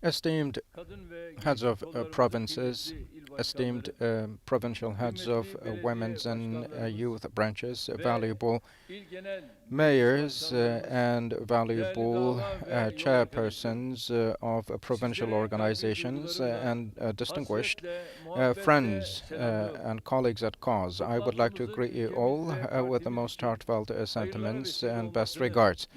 Esteemed heads of provinces, esteemed provincial heads of women's and youth branches, valuable mayors and valuable chairpersons of provincial organizations and distinguished friends and colleagues at cause. I would like to greet you all with the most heartfelt sentiments and best regards.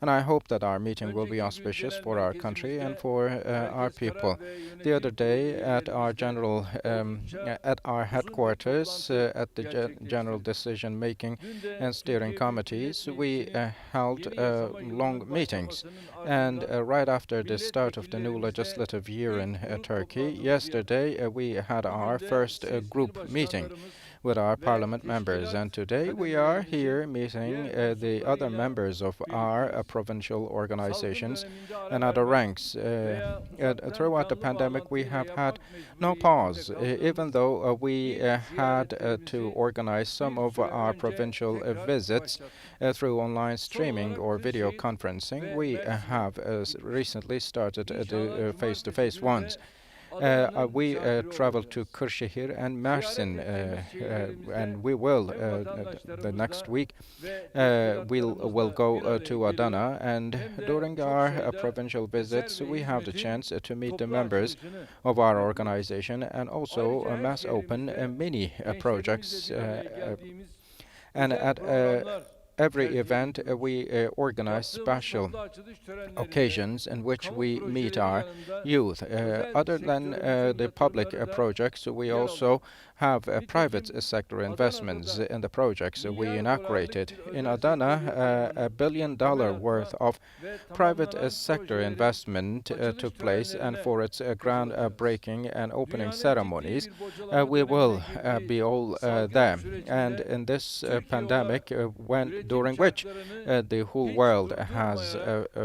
And I hope that our meeting will be auspicious for our country and for our people. The other day, at our headquarters, at the general decision-making and steering committees, we held long meetings. And right after the start of the new legislative year in Turkey, yesterday we had our first group meeting with our parliament members. And today we are here meeting the other members of our provincial organizations and other ranks. Throughout the pandemic, we have had no pause, even though we had to organize some of our provincial visits through online streaming or video conferencing. We have recently started the face-to-face ones. We traveled to Kırşehir and Mersin, and we will the next week. We'll go to Adana, and during our provincial visits, we have the chance to meet the members of our organization and also mass open mini projects. And at every event, we organize special occasions in which we meet our youth. Other than the public projects, we also have private sector investments in the projects we inaugurated. In Adana, $1 billion worth of private sector investment took place, and for its groundbreaking and opening ceremonies, we will be all there. And in this pandemic, during which the whole world has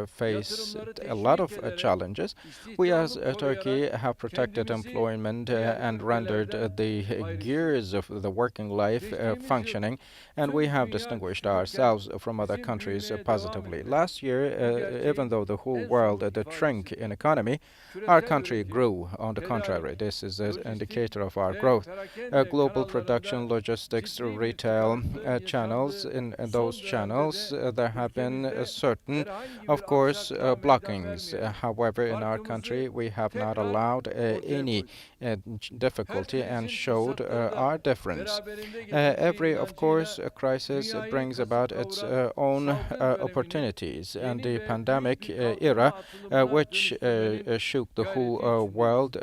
faced a lot of challenges, we as Turkey have protected employment and rendered the gears of the working life functioning, and we have distinguished ourselves from other countries positively. Last year, even though the whole world did shrink in economy, our country grew. On the contrary, this is an indicator of our growth. Global production, logistics, retail channels, in those channels, there have been certain, of course, blockings. However, in our country, we have not allowed any difficulty and showed our difference. Every, of course, crisis brings about its own opportunities, and the pandemic era, which shook the whole world,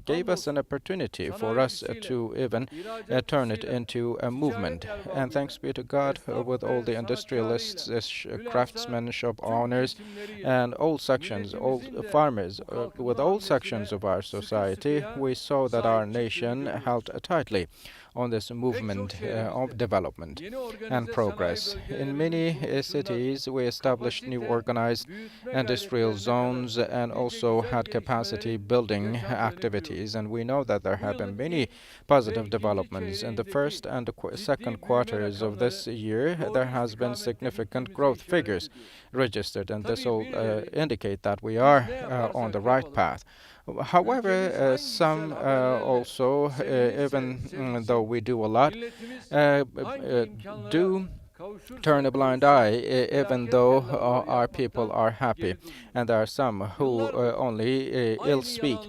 gave us an opportunity for us to even turn it into a movement. And thanks be to God, with all the industrialists, craftsmen, shop owners, and all sections, all farmers, with all sections of our society, we saw that our nation held tightly on this movement of development and progress. In many cities, we established new organized industrial zones and also had capacity building activities. And we know that there have been many positive developments. In the first and the second quarters of this year, there has been significant growth figures registered, and this will indicate that we are on the right path. However, some also, even though we do a lot, do turn a blind eye, even though our people are happy. And there are some who only ill speak.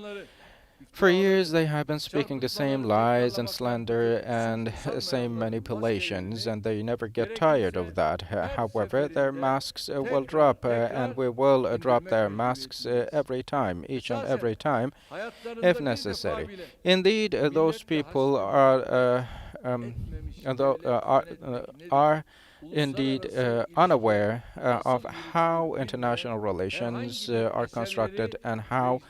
For years, they have been speaking the same lies and slander and same manipulations, and they never get tired of that. However, their masks will drop, and we will drop their masks every time, each and every time, if necessary. Indeed, those people are indeed unaware of how international relations are constructed and how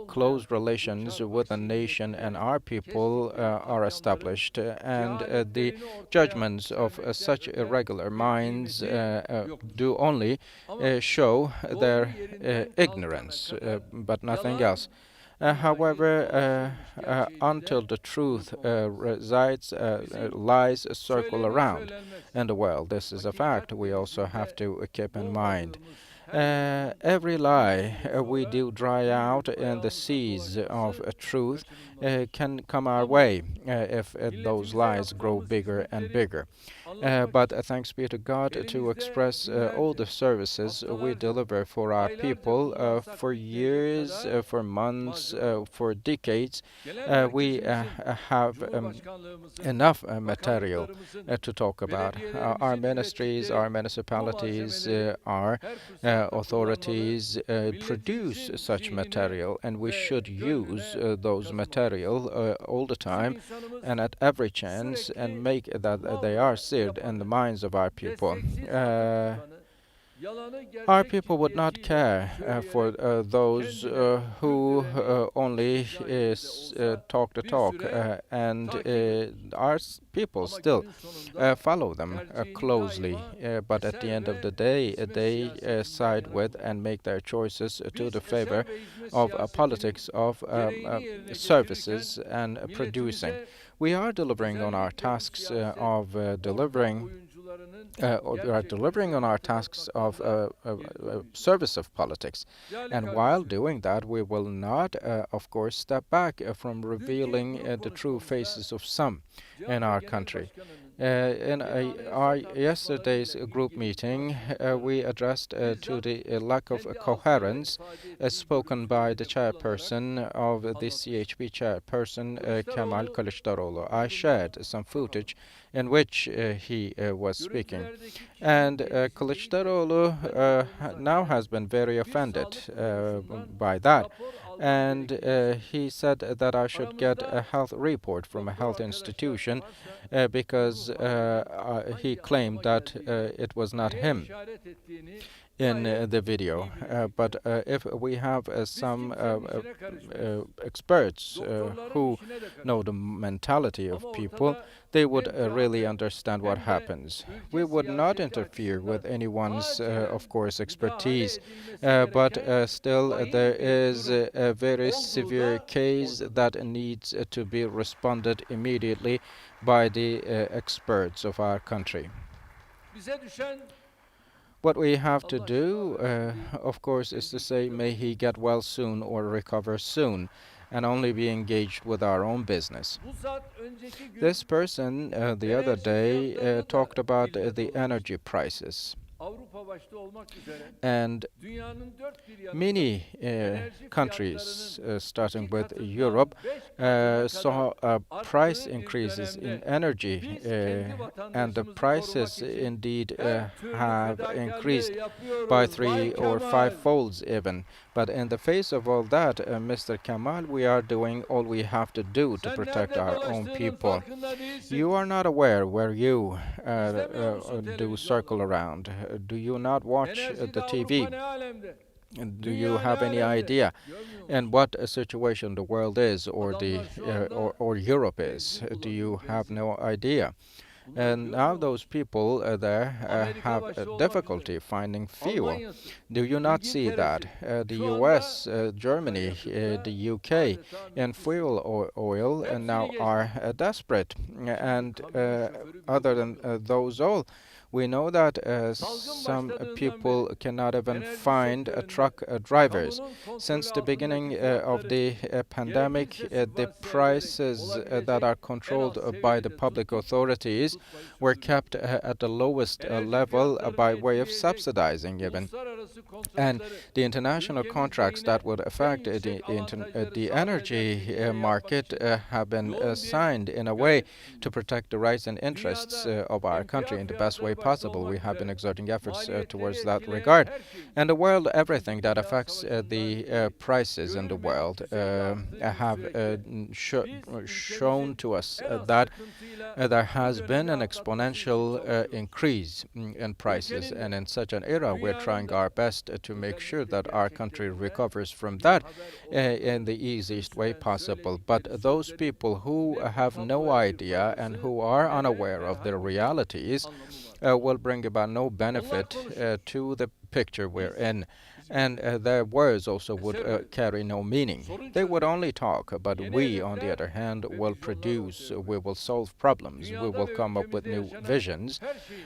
close relations with a nation and our people are established. And the judgments of such irregular minds do only show their ignorance, but nothing else. However, until the truth resides, lies circle around in the world. This is a fact we also have to keep in mind. Every lie we do dry out, and the seas of truth can come our way if those lies grow bigger and bigger. But thanks be to God to express all the services we deliver for our people for years, for months, for decades. We have enough material to talk about. Our ministries, our municipalities, our authorities produce such material, and we should use those material all the time and at every chance and make that they are seared in the minds of our people. Our people would not care for those who only talk the talk, and our people still follow them closely. But at the end of the day, they side with and make their choices to the favor of politics of services and producing. We are delivering on our tasks of delivering or we are delivering on our tasks of service of politics. And while doing that, we will not, of course, step back from revealing the true faces of some in our country. In our yesterday's group meeting, we addressed to the lack of coherence spoken by the chairperson of the CHP chairperson, Kemal Kılıçdaroğlu. I shared some footage in which he was speaking. And Kılıçdaroğlu now has been very offended by that. And he said that I should get a health report from a health institution because he claimed that it was not him in the video. But if we have some experts who know the mentality of people, they would really understand what happens. We would not interfere with anyone's, of course, expertise, but still there is a very severe case that needs to be responded immediately by the experts of our country. What we have to do, of course, is to say, may he get well soon or recover soon, and only be engaged with our own business. This person the other day talked about the energy prices. And many countries, starting with Europe, saw price increases in energy, and the prices indeed have increased by 3 or 5 folds even. But in the face of all that, Mr. Kemal, we are doing all we have to do to protect our own people. You are not aware where you do circle around. Do you not watch the TV? And do you have any idea in what situation the world is, or or Europe is? Do you have no idea? And now those people there have difficulty finding fuel. Do you not see that? The US, Germany, the UK in fuel oil now are desperate. And other than those all, we know that some people cannot even find truck drivers. Since the beginning of the pandemic, the prices that are controlled by the public authorities were kept at the lowest level by way of subsidizing even. And the international contracts that would affect the energy market have been signed in a way to protect the rights and interests of our country in the best way possible. We have been exerting efforts towards that regard. And the world, everything that affects the prices in the world have shown to us that there has been an exponential increase in prices. And in such an era, we're trying our best to make sure that our country recovers from that in the easiest way possible. But those people who have no idea and who are unaware of the realities will bring about no benefit to the picture we're in. and their words also would carry no meaning. They would only talk, but we, on the other hand, will produce, we will solve problems, we will come up with new visions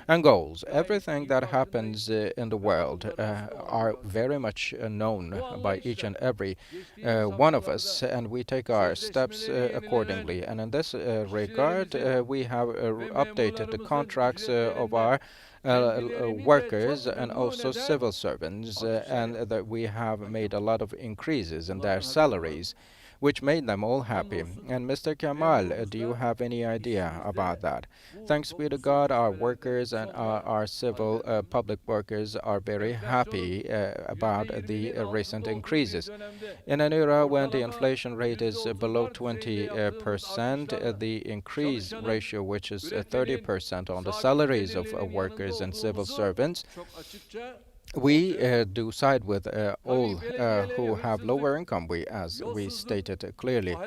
and goals. Everything that happens in the world are very much known by each and every one of us, and we take our steps accordingly. And in this regard, we have updated the contracts of our workers and also civil servants, and that we have made a lot of increases in their salaries, which made them all happy. And Mr. Kemal, do you have any idea about that? Thanks be to God, our workers and our civil public workers are very happy about the recent increases. In an era when the inflation rate is below 20%, the increase ratio, which is 30% on the salaries of workers and civil servants, we do side with all who have lower income, as we stated clearly.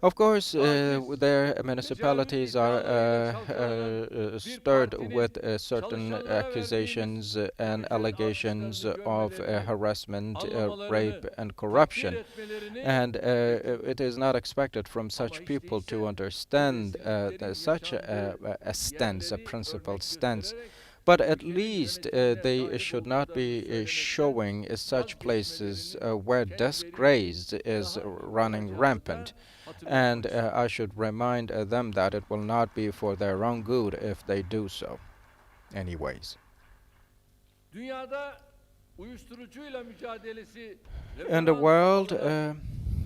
Of course, their municipalities are stirred with certain accusations and allegations of harassment, rape, and corruption. And it is not expected from such people to understand such a stance, a principled stance. But at least they should not be showing such places where disgrace is running rampant. And I should remind them that it will not be for their own good if they do so. Anyways. In the world,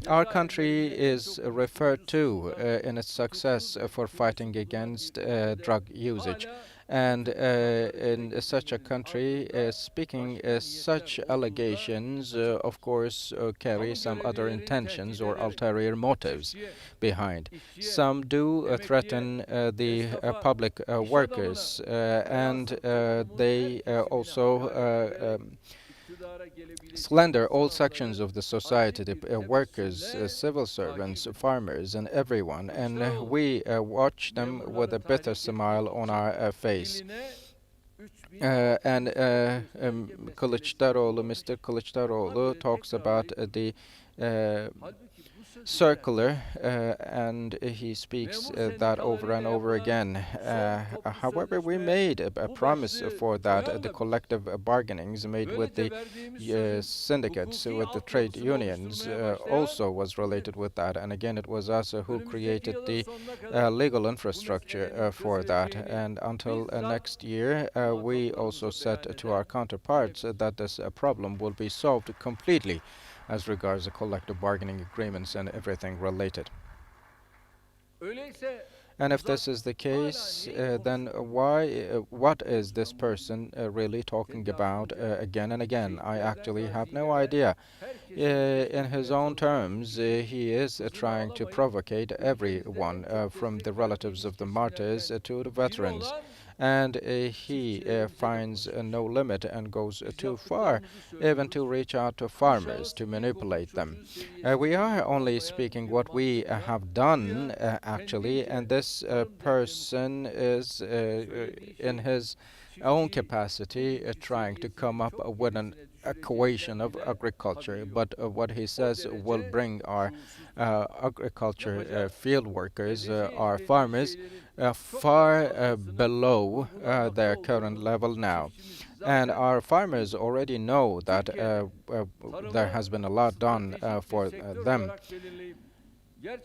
our country is referred to in its success for fighting against drug usage. And in such a country, speaking such allegations, of course, carry some other intentions or ulterior motives behind. Some do threaten the public workers, and they also slander all sections of the society, the workers, civil servants, farmers, and everyone. And we watch them with a bitter smile on our face. And Mr. Kılıçdaroğlu talks about the circular, and he speaks that over and over again. However, we made a promise for that. The collective bargainings made with the syndicates, with the trade unions, also was related with that. And again, it was us who created the legal infrastructure for that. And until next year, we also said to our counterparts that this problem will be solved completely as regards the collective bargaining agreements and everything related. And if this is the case, then what is this person really talking about again and again? I actually have no idea. In his own terms, he is trying to provocate everyone, from the relatives of the martyrs to the veterans. And he finds no limit and goes too far, even to reach out to farmers to manipulate them. We are only speaking what we have done, actually, and this person is in his own capacity trying to come up with an equation of agriculture, but what he says will bring our agriculture field workers, our farmers, far below their current level now. And our farmers already know that there has been a lot done for them.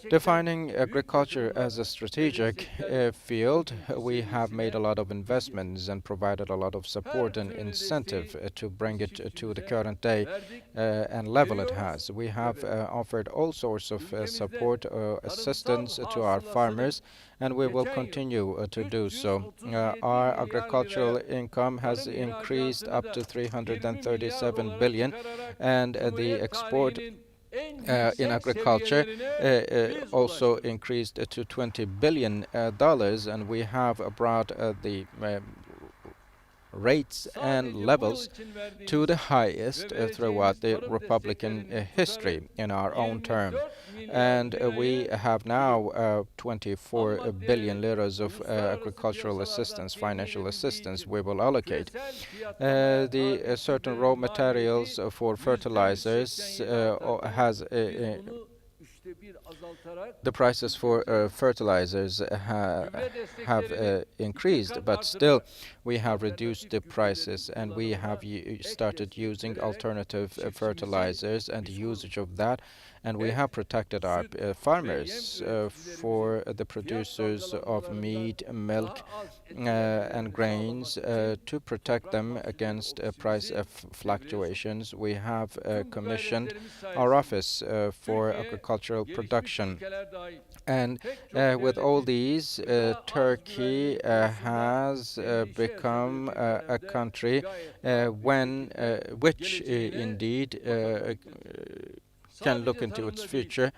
Defining agriculture as a strategic field, we have made a lot of investments and provided a lot of support and incentive to bring it to the current day and level it has. We have offered all sorts of support, assistance to our farmers, and we will continue to do so. Our agricultural income has increased up to 337 billion, and the export in agriculture also increased to $20 billion, and we have brought the rates and levels to the highest throughout the Republican history in our own term. And we have now 24 billion liras of agricultural assistance, financial assistance we will allocate. The certain raw materials for fertilizers the prices for fertilizers have increased, but still we have reduced the prices, and we have started using alternative fertilizers and the usage of that, and we have protected our farmers for the producers of meat, milk, and grains to protect them against price fluctuations. We have commissioned our office for agricultural production. And with all these, Turkey has become a country which indeed can look into its future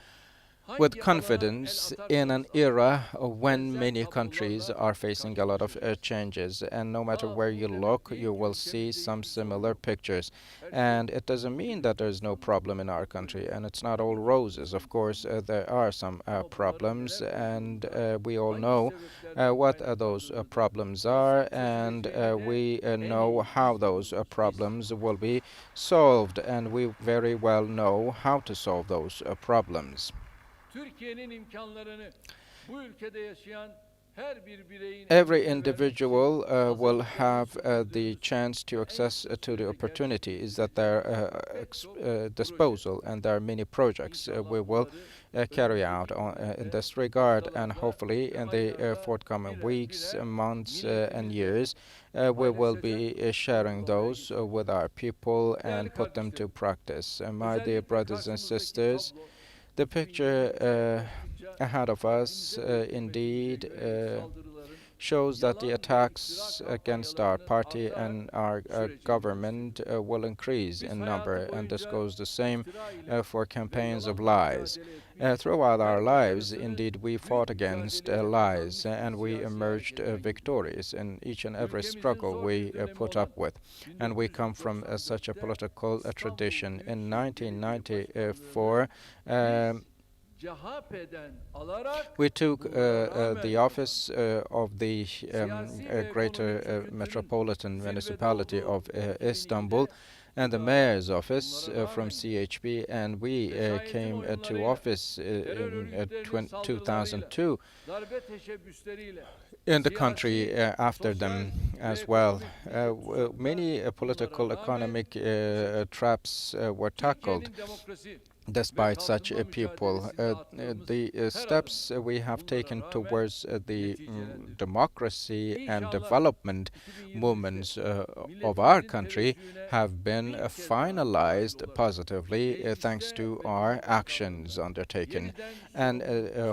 with confidence in an era when many countries are facing a lot of changes. And no matter where you look, you will see some similar pictures. And it doesn't mean that there's no problem in our country, and it's not all roses. Of course, there are some problems, and we all know what those problems are, and we know how those problems will be solved, and we very well know how to solve those problems. Every individual will have the chance to access to the opportunities at their disposal, and there are many projects we will carry out in this regard, and hopefully in the forthcoming weeks, months, and years, we will be sharing those with our people and put them to practice. My dear brothers and sisters, the picture ahead of us indeed shows that the attacks against our party and our government will increase in number, and this goes the same for campaigns of lies. Throughout our lives, indeed, we fought against lies, and we emerged victorious in each and every struggle we put up with. And we come from such a political tradition. In 1994, we took the office of the Greater Metropolitan Municipality of Istanbul and the mayor's office from CHP, and we came to office in 2002 in the country after them as well. Many political economic traps were tackled despite such people. The steps we have taken towards the democracy and development movements of our country have been finalized positively thanks to our actions undertaken. And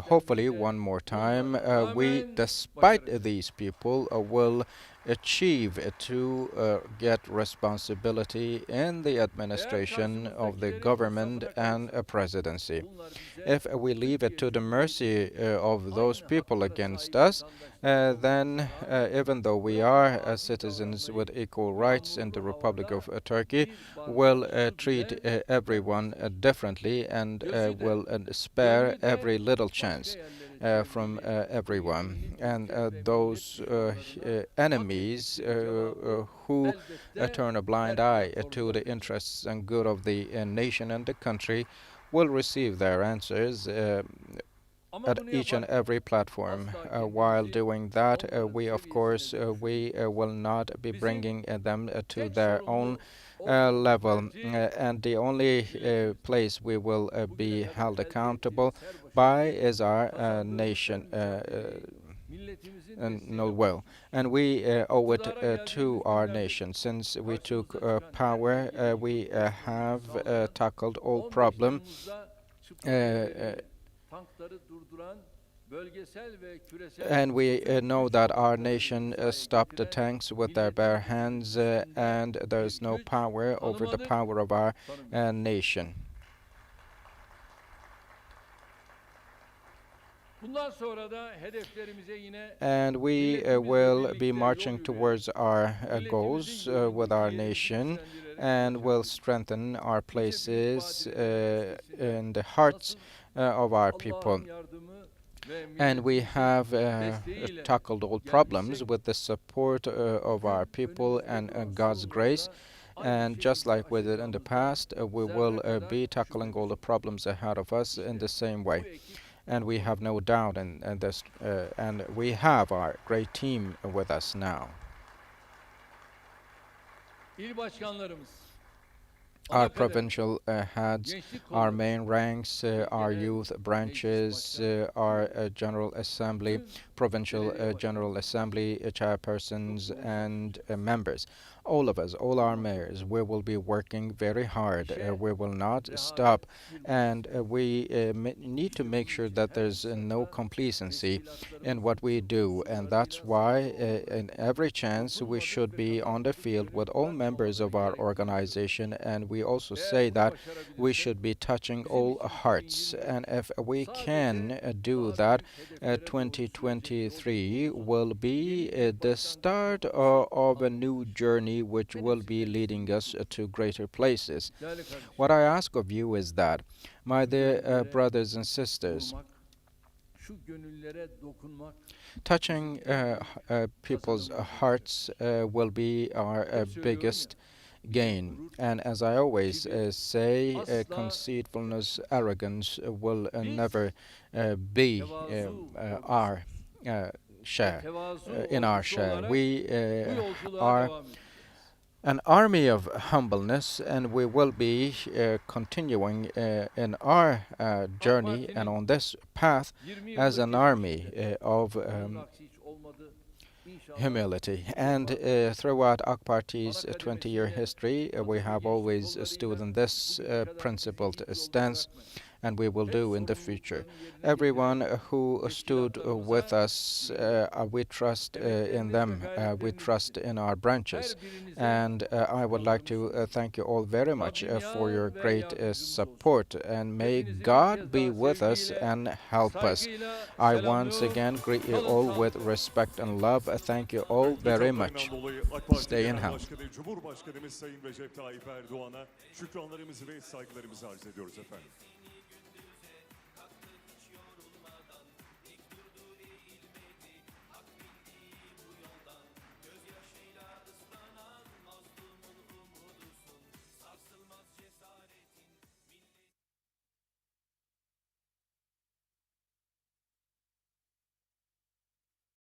hopefully one more time, we, despite these people, will achieve to get responsibility in the administration of the government and a presidency. If we leave it to the mercy of those people against us, then even though we are citizens with equal rights in the Republic of Turkey, we'll treat everyone differently and will spare every little chance from everyone. And those enemies who turn a blind eye to the interests and good of the nation and the country will receive their answers at each and every platform. While doing that, we of course will not be bringing them to their own level, and the only place we will be held accountable by is our nation. And we owe it to our nation. Since we took power, we have tackled all problems and we know that our nation stopped the tanks with their bare hands, and there is no power over the power of our nation. And we will be marching towards our goals with our nation, and will strengthen our places in the hearts of our people. And we have tackled all problems with the support of our people and God's grace. And just like we did in the past, we will be tackling all the problems ahead of us in the same way. And we have no doubt in this, and we have our great team with us now. Our provincial heads, our main ranks, our youth branches, our General Assembly, provincial General Assembly chairpersons and members. All of us, all our mayors, we will be working very hard. We will not stop, and we need to make sure that there's no complacency in what we do, and that's why in every chance we should be on the field with all members of our organization, and we also say that we should be touching all hearts. And if we can do that, 2023 will be the start of a new journey which will be leading us to greater places. What I ask of you is that, my dear brothers and sisters, touching people's hearts will be our biggest gain. And as I always say, conceitfulness, arrogance will never be our share, in our share. We are an army of humbleness, and we will be continuing in our journey and on this path as an army of humility. And throughout AK Party's 20-year history, we have always stood in this principled stance, and we will do in the future. Everyone who stood with us, we trust in them, we trust in our branches. And I would like to thank you all very much for your great support, and may God be with us and help us. I once again greet you all with respect and love. Thank you all very much. Stay in health. Cumhurbaşkanımız Sayın Recep Tayyip Erdoğan'a şükranlarımızı ve saygılarımızı arz ediyoruz efendim.